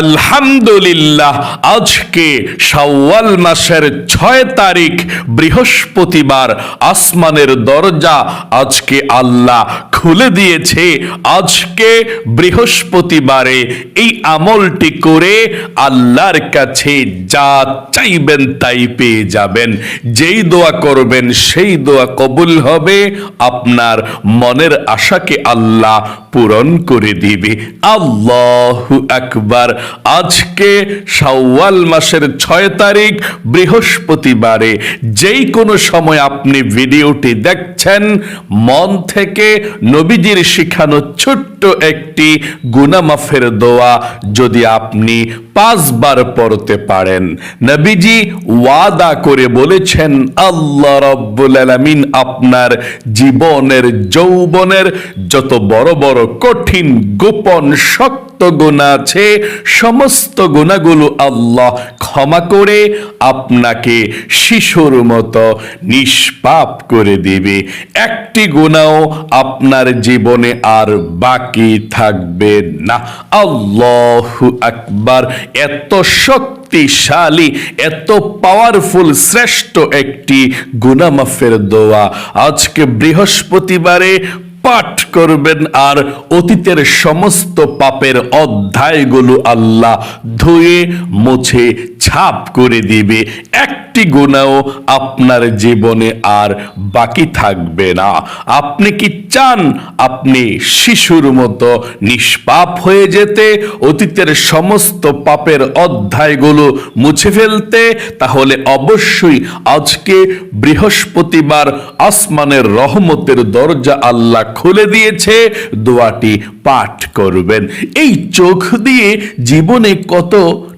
আলহামদুলিল্লাহ, আজকে শাওয়াল মাসের ৬ তারিখ বৃহস্পতিবার। আসমানের দরজা আজকে আল্লাহ খুলে দিয়েছে। আজকে বৃহস্পতিবারে এই আমলটি করে আল্লাহর কাছে যা চাইবেন তাই পেয়ে যাবেন। যেই দোয়া করবেন সেই দোয়া কবুল হবে, আপনার মনের আশাকে আল্লাহ পূরণ করে দিবে। আল্লাহু আকবার। আজকে শাওয়াল মাসের ৬ তারিখ বৃহস্পতিবারে যেই কোনো সময় আপনি ভিডিওটি দেখছেন, মন থেকে নবীজির শিখানো ছোট্ট একটি গুনাহ মাফের দোয়া যদি আপনি ৫ বার পড়তে পারেন, নবীজি ওয়াদা করে বলেছেন আল্লাহ রাব্বুল আলামিন আপনার জীবনের যৌবনের যত বড় বড় কঠিন গোপন শক্ত গুনাহ আছে সমস্ত গুনাহগুলো আল্লাহ ক্ষমা করে আপনাকে শিশুর মতো নিষ্পাপ করে দিবে। একটি গুনাহ আপনার জীবনে আর বাকি থাকবে না। আল্লাহু আকবার। এত শক্তিশালী, এত পাওয়ারফুল, শ্রেষ্ঠ একটি গুনাহ মাফের দোয়া আজকে বৃহস্পতিবারে পাঠ করবেন, আর অতীতের সমস্ত পাপের অধ্যায়গুলো আল্লাহ ধুয়ে মুছে ছাপ করে দিবে। একটি গুনাহ আপনার জীবনে আর বাকি থাকবে না। আপনি কি চান আপনি শিশুর মতো নিষ্পাপ হয়ে যেতে, অতীতের সমস্ত পাপের অধ্যায়গুলো মুছে ফেলতে? তাহলে অবশ্যই আজকে বৃহস্পতিবার আসমানের রহমতের দরজা আল্লাহ খুলে দিয়েছে, দোয়াটি পাঠ করবেন। এই চোখ দিয়ে জীবনে কত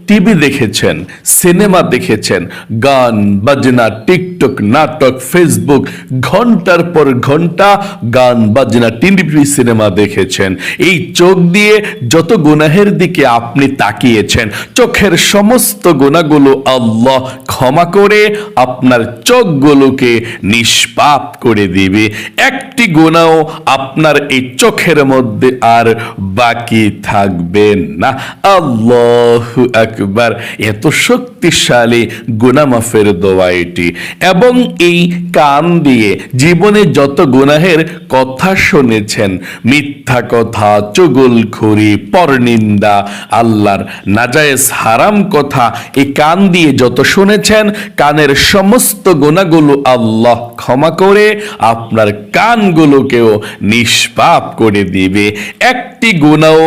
টিভি দেখেছেন, সিনেমা দেখেছেন, গান বাজনা, টিকটক, নাটক, ফেসবুক, ঘন্টার পর ঘন্টা গান বাজনা, টিভি সিনেমা দেখেছেন। এই চোখ দিয়ে যত গুনাহের দিকে আপনি তাকিয়েছেন, চোখের সমস্ত গুনাহগুলো আল্লাহ ক্ষমা করে আপনার চোখগুলোকে নিষ্পাপ করে দিবে। একটি গুনাহ আপনার এই চোখের মধ্যে আর বাকি থাকবে না। আল্লাহু আকবার। এত শক্তিশালী গুনাহ মাফের দোয়া এটি। এবং এই কান দিয়ে জীবনে যত গুনাহের কথা শুনেছেন, মিথ্যা কথা, চুগলখড়ি, পরনিন্দা, আল্লাহর নাজায়েজ হারাম কথা, এই কান দিয়ে যত শুনেছেন, কানের সমস্ত গুনাহগুলো আল্লাহ ক্ষমা করে আপনার কানগুলোকেও নিষ্পাপ করে দিবে। একটি গুনাহ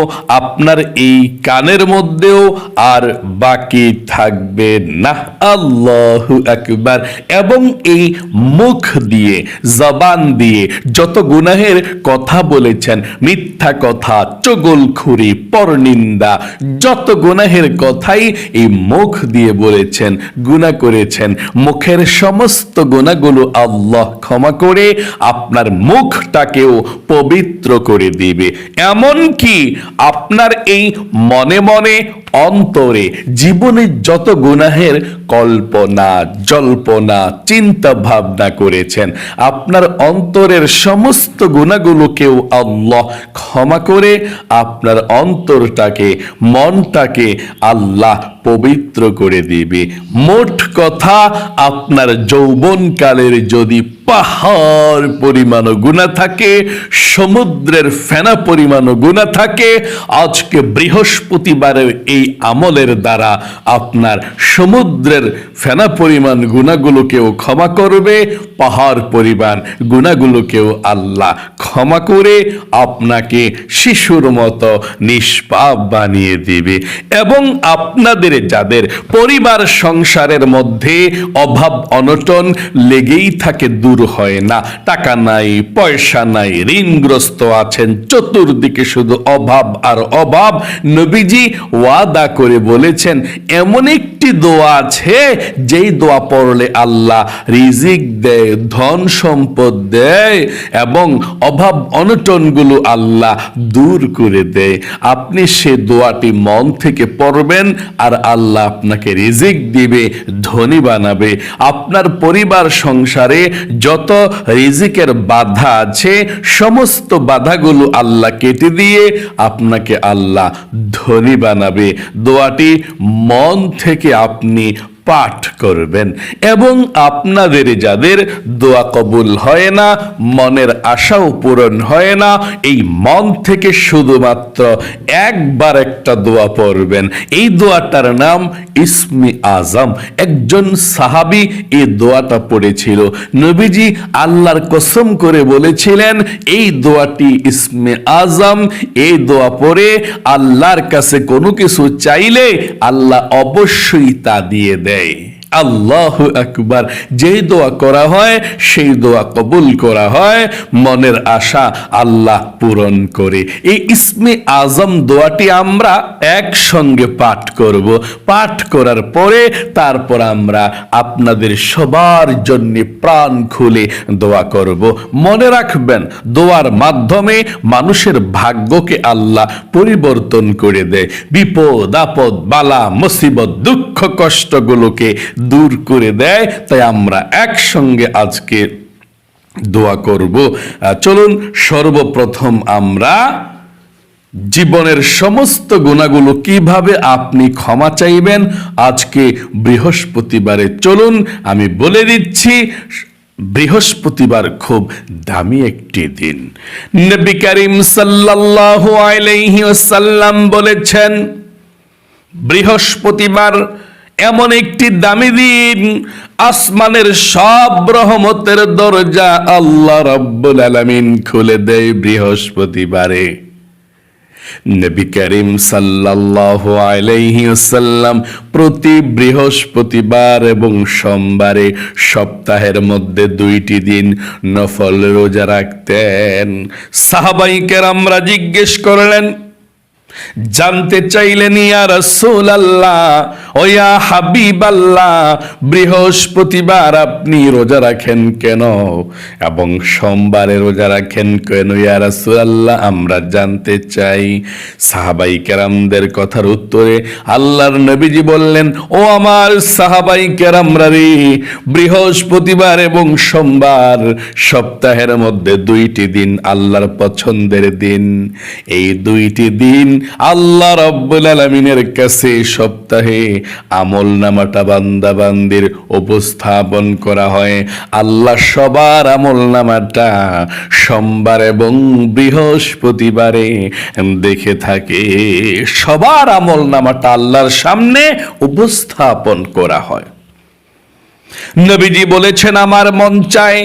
আপনার এই কানের মধ্যেও আর বাকি থাকবে না। আল্লাহু আকবার। এবং এই মুখ দিয়ে, জবান দিয়ে যত গুনাহের কথা বলেছেন, মিথ্যা কথা, চুগলখড়ি, পরনিন্দা, যত গুনাহের কথাই এই মুখ দিয়ে বলেছেন, গুনাহ করেছেন, মুখের সমস্ত গুনাহগুলো আল্লাহ ক্ষমা করে আপনার মুখটাকেও পবিত্র করে দিবে। এমন কি আপনার এই মনে মনে, অন্তরে জীবনে যত গুনাহের কল্পনা, জল্পনা, চিন্তা ভাবনা করেছেন, আপনার অন্তরের সমস্ত গুনাহগুলোকেও আল্লাহ ক্ষমা করে আপনার অন্তরটাকে, মনটাকে আল্লাহ পবিত্র করে দিবে। মোট কথা, আপনার যৌবনকালের যদি পাহাড় পরিমাণ গুনাহ থাকে, সমুদ্রের ফেনা পরিমাণ গুনাহ থাকে, আজকে বৃহস্পতিবারের এই আমলের দ্বারা আপনার সমুদ্রের ফেনা পরিমাণ গুনাহগুলোকেও ক্ষমা করবে, পাহাড় পরিমাণ গুনাহগুলোকেও আল্লাহ ক্ষমা করে আপনাকে শিশুর মতো নিষ্পাপ বানিয়ে দিবে। এবং আপনাদের যাদের পরিবার সংসারের মধ্যে অভাব অনটন লেগেই থাকে, দূর হয় না, টাকা নাই, পয়সা নাই, ঋণগ্রস্ত আছেন, চতুর্দিকে শুধু অভাব আর অভাব, নবীজি ওয়াদা করে বলেছেন এমন একটি দোয়া আছে যেই দোয়া পড়লে আল্লাহ রিজিক দেয়, ধন সম্পদ দেয় এবং অভাব অনটনগুলো আল্লাহ দূর করে দেয়। আপনি সে দোয়াটি মন থেকে পড়বেন আর আল্লাহ আপনাকে রিজিক দিবে, ধনী বানাবে। আপনার পরিবার সংসারে যত রিজিকের বাধা আছে সমস্ত বাধাগুলো আল্লাহ কেটে দিয়ে আপনাকে আল্লাহ ধনী বানাবে। দোয়াটি মন থেকে আপনি পাঠ করবেন। এবং আপনাদের যাদের দোয়া কবুল হয় না, মনের আশাও পূরণ হয় না, এই মন থেকে শুধুমাত্র একবার একটা দোয়া পড়বেন। এই দোয়াটার নাম ইসমে আজম। একজন সাহাবী এই দোয়াটা পড়েছিল। নবীজি আল্লাহর কসম করে বলেছিলেন এই দোয়াটি ইসমে আজম। এই দোয়া পড়ে আল্লাহর কাছে কোনো কিছু চাইলে আল্লাহ অবশ্যই তা দিয়ে দেয়। আল্লাহু আকবার। যেই দোয়া করা হয় সেই দোয়া কবুল করা হয়, মনের আশা আল্লাহ পূরণ করে। এই ইসমে আজম দোয়াটি আমরা একসঙ্গে পাঠ করব। পাঠ করার পরে তারপর আমরা আপনাদের সবার জন্য প্রাণ খুলে দোয়া করব। মনে রাখবেন, দোয়ার মাধ্যমে মানুষের ভাগ্যকে আল্লাহ পরিবর্তন করে দেয়। বিপদ আপদ বালা মুসিবত দুঃখ কষ্টগুলোকে দূর করে দেয়। তাই আমরা একসঙ্গে আজকে দোয়া করব। চলুন সর্বপ্রথম আমরা জীবনের সমস্ত গুনাহগুলো কিভাবে আপনি ক্ষমা চাইবেন আজকে বৃহস্পতিবারে চলুন আমি বলে দিচ্ছি। বৃহস্পতিবার খুব দামি একটি দিন। নবী করিম সাল্লাল্লাহু আলাইহি ওয়াসাল্লাম বলেছেন, বৃহস্পতিবার এমন একটি দামি দিন, আসমানের সব রহমতের দরজা আল্লাহ রাব্বুল আলামিন খুলে দেয় বৃহস্পতিবারে। নবী করিম সাল্লাল্লাহু আলাইহি ওয়াসাল্লাম প্রতি বৃহস্পতিবার এবং সোমবারে সপ্তাহের মধ্যে 2টি দিন নফল রোজা রাখতেন। সাহাবায়ে কেরামরা জিজ্ঞেস করলেন, জানতে চাইলেন, ইয়া রাসূলুল্লাহ ও ইয়া হাবিবাল্লাহ, বৃহস্পতিবার আপনি রোজা রাখেন কেন এবং সোমবারে রোজা রাখেন কেন? ইয়া রাসূলুল্লাহ, আমরা জানতে চাই। সাহাবায়ে কেরামদের কথার উত্তরে আল্লাহর নবীজি বললেন, ও আমার সাহাবায়ে কেরামরা রে, বৃহস্পতিবার এবং সোমবার সপ্তাহের মধ্যে 2টি দিন আল্লাহর পছন্দের দিন। এই 2টি দিন আল্লাহ রাব্বুল আলামিনের কাছে সপ্তাহে আমলনামাটা বান্দা বান্দির উপস্থাপন করা হয়। আল্লাহ সবার আমলনামাটা সোমবার এবং বৃহস্পতিবারে দেখে থাকে। সবার আমলনামাটা আল্লাহর সামনে উপস্থাপন করা হয়। নবীজি বলেছেন, আমার মন চায়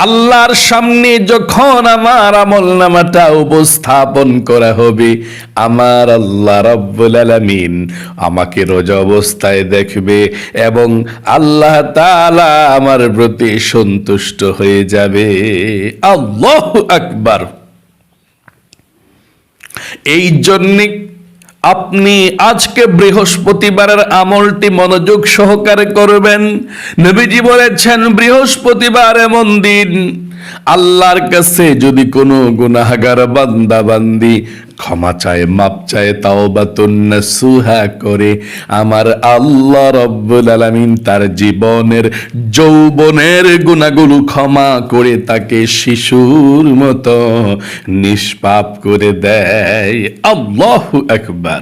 আল্লাহর সামনে যখন আমার আমলনামাটা উপস্থাপন করা হবে, আমার আল্লাহ রাব্বুল আলামিন আমাকে রোজা অবস্থায় দেখবে এবং আল্লাহ তাআলা আমার প্রতি সন্তুষ্ট হয়ে যাবে। আল্লাহু আকবার। এই জন্য আপনি আজকে বৃহস্পতিবারের আমলটি মনোযোগ সহকারে করবেন। নবীজি বলেছেন, বৃহস্পতিবার এমন দিন আল্লাহর কাছে যদি কোনো গুনাহগার বান্দা বান্দি ক্ষমা চায়, মাপ চায়, তাওবাতুন নাসুহা করে, আমার আল্লাহ রাব্বুল আলামিন তার জীবনের যৌবনের গুনাহগুলো ক্ষমা করে তাকে শিশুর মতো নিষ্পাপ করে দেয়। আল্লাহু আকবার।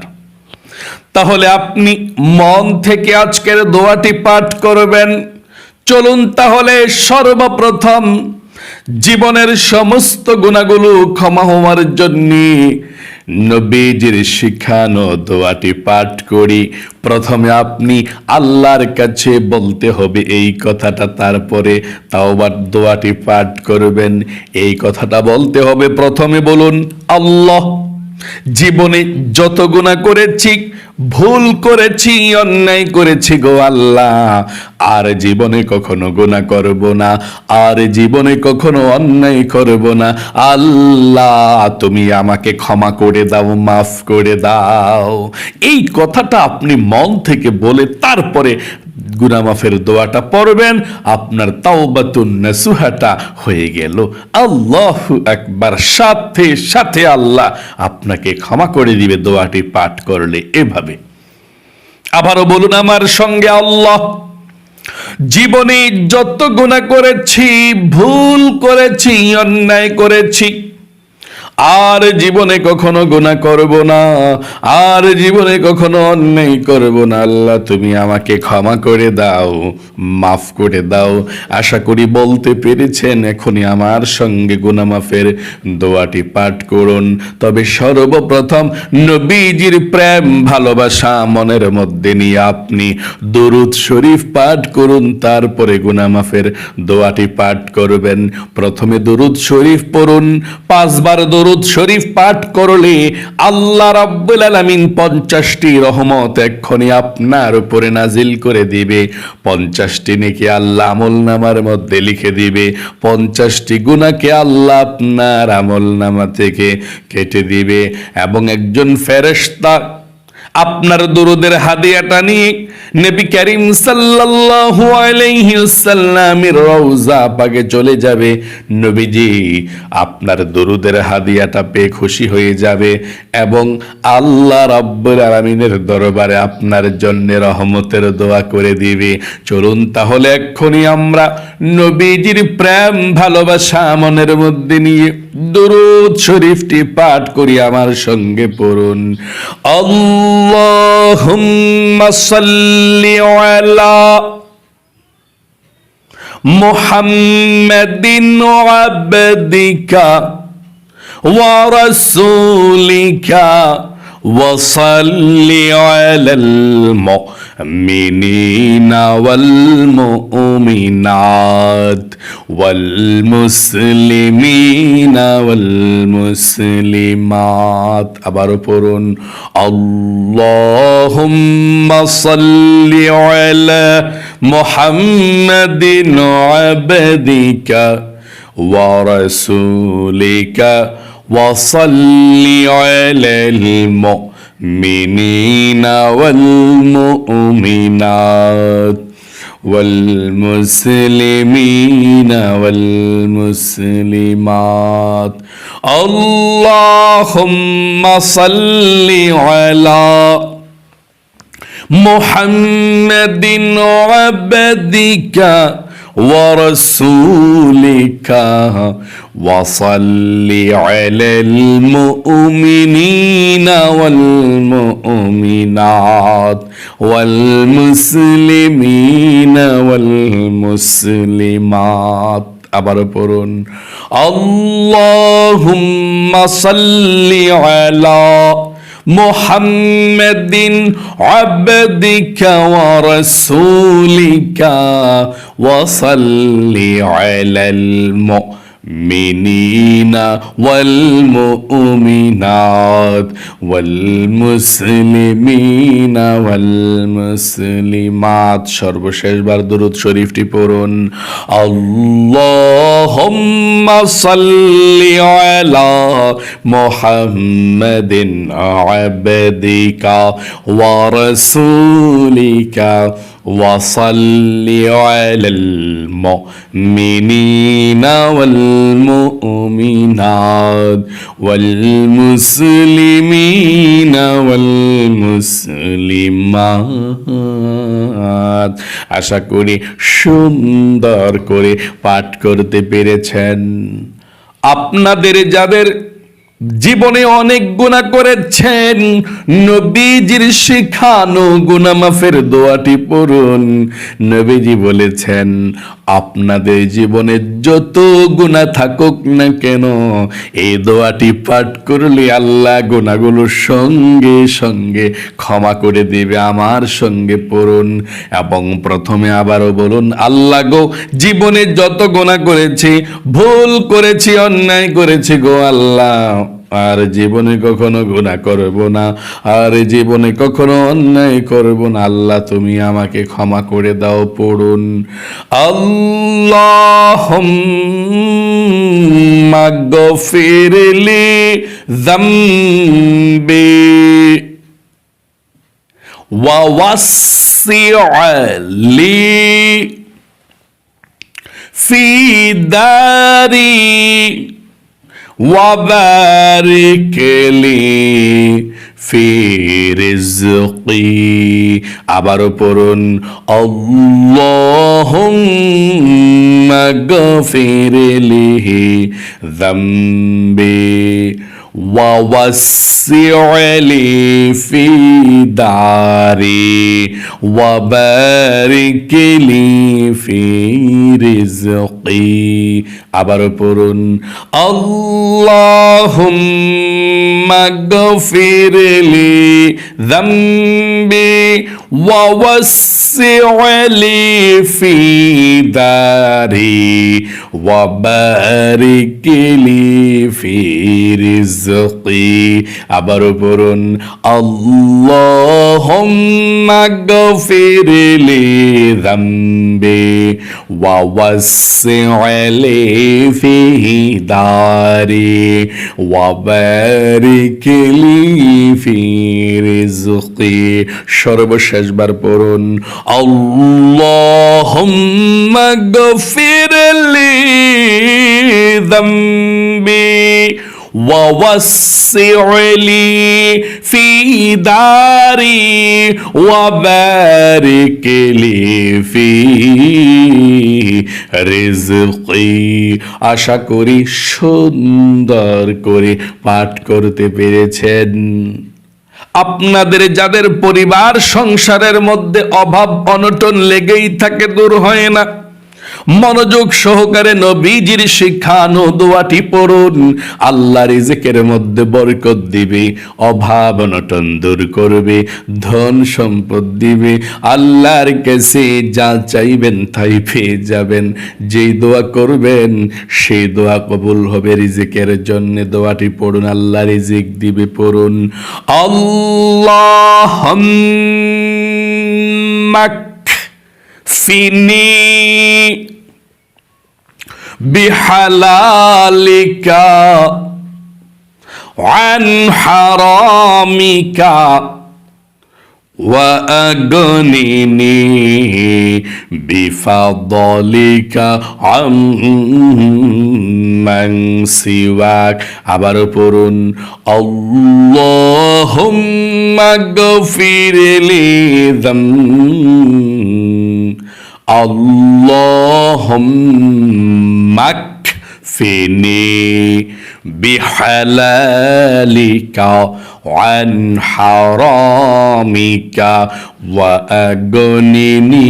তাহলে আপনি মন থেকে আজকের দোয়াটি পাঠ করবেন। চলুন তাহলে সর্বপ্রথম জীবনের সমস্ত গুনাহগুলো ক্ষমা হওয়ার জন্য নবীজির শিখানো দোয়াটি পাঠ করি। প্রথমে আপনি আল্লাহর কাছে বলতে হবে এই কথাটা, তারপরে তাওবার দোয়াটি পাঠ করবেন। এই কথাটা বলতে হবে, প্রথমে বলুন, আল্লাহ, জীবনে যত গুনাহ করেছি, ভুল করেছি, অন্যায় করেছি গো আল্লাহ, আর জীবনে কখনো গুনাহ করব না, আর জীবনে কখনো অন্যায় করব না। আল্লাহ, তুমি আমাকে ক্ষমা করে দাও, মাফ করে দাও। এই কথাটা আপনি মন থেকে বলে তারপরে গুনাহ মাফের দোয়াটা পড়বেন। আপনার তাওবাতুন নাসুহাটা হয়ে গেল। আল্লাহু আকবার। সাথে সাথে আল্লাহ আপনাকে ক্ষমা করে দিবে দোয়াটি পাঠ করলে। এভাবে আবারও বলুন আমার সঙ্গে, আল্লাহ, জীবনে যত গুনাহ করেছি, ভুল করেছি, অন্যায় করেছি, আর জীবনে কখনো গুনাহ করব না, আর জীবনে কখনো অন্যায় করব না। আল্লাহ, তুমি আমাকে ক্ষমা করে দাও, মাফ করে দাও। আশা করি বলতে পেরেছেন। এখনই আমার সঙ্গে গুনাহ মাফের দোয়াটি পাঠ করুন। তবে সর্বপ্রথম নবীজির প্রেম ভালোবাসা মনের মধ্যে নিয়ে আপনি দরুদ শরীফ পাঠ করুন, তারপরে গুনাহ মাফের দোয়াটি পাঠ করবেন। প্রথমে দরুদ শরীফ পড়ুন। 5 বার দরুদ শরীফ পাঠ করলে আল্লাহ রাব্বুল আলামিন 50টি রহমত এক্ষুনি আপনার উপরে নাজিল করে দিবে। 50টি নেকি আল্লাহ আমলনামার মধ্যে লিখে দিবে। 50টি গুনাহকে আল্লাহ আপনার আমলনামা থেকে কেটে দিবে। এবং একজন ফেরেশতা আপনার দরুদের হাদিয়াটা নিয়ে নবী করিম সাল্লাল্লাহু আলাইহি ওয়াসাল্লামের রওজা পাকে চলে যাবে। নবীজি আপনার দরুদের হাদিয়াটা পেয়ে খুশি হয়ে যাবে এবং আল্লাহ রাব্বুল আলামিনের দরবারে আপনার জন্য রহমতের দোয়া করে দিবে। চলুন তাহলে এক্ষুনি আমরা নবীজির প্রেম ভালোবাসা মনের মধ্যে নিয়ে দরুদ শরীফটি পাঠ করি। আমার সঙ্গে পড়ুন। আল্লাহুম্মা সাল্লি আলা মুহাম্মাদিন আবদিকা ওয়া রাসূলিকা ওয়া সাল্লি আলাল মুমিনিনা ওয়াল মুমিনাত ওয়াল মুসলিমিনা ওয়াল মুসলিমাত। আবারও পড়ুন। আল্লাহুম্মা সাল্লি আলা মুহাম্মাদিন আবদিকা ওয়া রাসূলিকা ওয়া সাল্লি আলাল মুমিনিনা ওয়াল মুমিনাত ওয়াল মুসলিমিনা ওয়াল মুসলিমাত। আল্লাহুম্মা সাল্লি আলা মুহাম্মাদিন আবদিকা ওয়া রাসূলিকা ওয়া সাল্লি আলাল মুমিনিনা ওয়াল মুমিনাত ওয়াল মুসলিমিনা ওয়াল মুসলিমাত। আবারও পড়ুন। আল্লাহুম্মা সাল্লি আলা মুহাম্মাদিন আবদিকা ওয়া রাসূলিকা ওয়া সাল্লি আলাল মুমিনিনা ওয়াল মুমিনাত ওয়াল মুসলিমিনা ওয়াল মুসলিমাত। সর্বশেষবার দরুদ শরীফটি পড়ুন। আল্লাহুম্মা সাল্লি আলা মুহাম্মাদিন আবদিকা ওয়া রাসূলিকা ওয়া সাল্লি আলাল মুমিনিনা ওয়াল মুমিনাত ওয়াল মুসলিমিনা ওয়াল মুসলিমাত। আশা করি সুন্দর করে পাঠ করতে পেরেছেন। আপনাদের যাদের জীবনে অনেক গুনাহ করেছেন, নবীজির শিখানো গুনাহ মাফের দোয়াটি পড়ুন। নবীজি বলেছেন, আপনাদের জীবনে যত গুনাহ থাকুক না কেন, এই দোয়াটি পাঠ করলে আল্লাহ গুনাহগুলোর সঙ্গে সঙ্গে ক্ষমা করে দিবে। আমার সঙ্গে পড়ুন এবং প্রথমে আবারও বলুন, আল্লাহ গো, জীবনে যত গুনাহ করেছি, ভুল করেছি, অন্যায় করেছি গো আল্লাহ, আর জীবনে কখনো গুনাহ করব না, আর জীবনে কখনো অন্যায় করব না। আল্লাহ, তুমি আমাকে ক্ষমা করে দাও। পড়ুন। আল্লাহুম্মা গফিরলি যামবি ওয়া ওয়াসসি'লি ফি দারি ওয়া বারিক লি ফি রিজকি। আবারও পড়ুন আল্লাহুম্মা গফির লিহি যামবি ওয়া ওয়াসসি' লি ফি দারি ওয়া বারিক লি ফি রিজকি। আবারও পড়ুন আল্লাহুম্মা গফির লি যামবি ওয়া ওয়াসসি' লি ফি দারি ওয়া বারিক লি ফি রিজকি। আবারও পড়ুন আল্লাহুম্মা গফির লি যামবি ওয়া ওয়াসসি' লি ফি দারি ওয়া বারিক লি ফি রিজকি। সর্বশেষবার পড়ুন আল্লাহুম্মা গফির লি যামবি ওয়া ওয়াসসি' লি ফি দারি ওয়া বারিক লি ফি রিজকি। আশা করি সুন্দর করে পাঠ করতে পেরেছেন। আপনাদের যাদের পরিবার সংসারের মধ্যে অভাব অনটন লেগেই থাকে, দূর হয় না, মনোযোগ সহকারে নবীজির শিখানো দোয়াটি পড়ুন। আল্লাহ রিজিকের মধ্যে বরকত দিবে, অভাব অনটন দূর করবে, ধন সম্পদ দিবে। আল্লাহর কাছে যা চাইবেন তাই পেয়ে যাবেন। যেই দোয়া করবেন সেই দোয়া কবুল হবে। রিজিকের জন্য দোয়াটি পড়ুন, আল্লাহ রিজিক দিবে। পড়ুন আল্লাহুম্মা ফিনি বিহালালিকা আন হারামিকা ওয়া আগনিনি বিফাদলিকা আম্মান সিওয়াক। আবারও পড়ুন আল্লাহুম্মা গফির লি আল্লাহুম্মা কফিনি বিহালালিকা আন হারামিকা ওয়া আগনিনি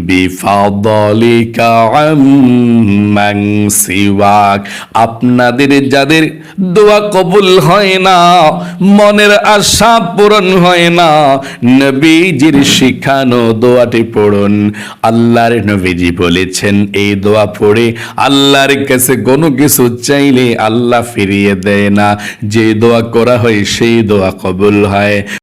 বিফাদলিকা আম্মান সিওয়াক। আপনাদের যাদের দোয়া কবুল হয় না, মনের আশা পূরণ হয় না, নবীজির শিখানো দোয়াটি পড়ুন। আল্লাহর নবীজি বলেছেন এই দোয়া পড়ে আল্লাহর কাছে কোনো কিছু চাইলে আল্লাহ ফিরিয়ে দেয় না। যে দোয়া করা হয় সেই দোয়া কবুল হয়।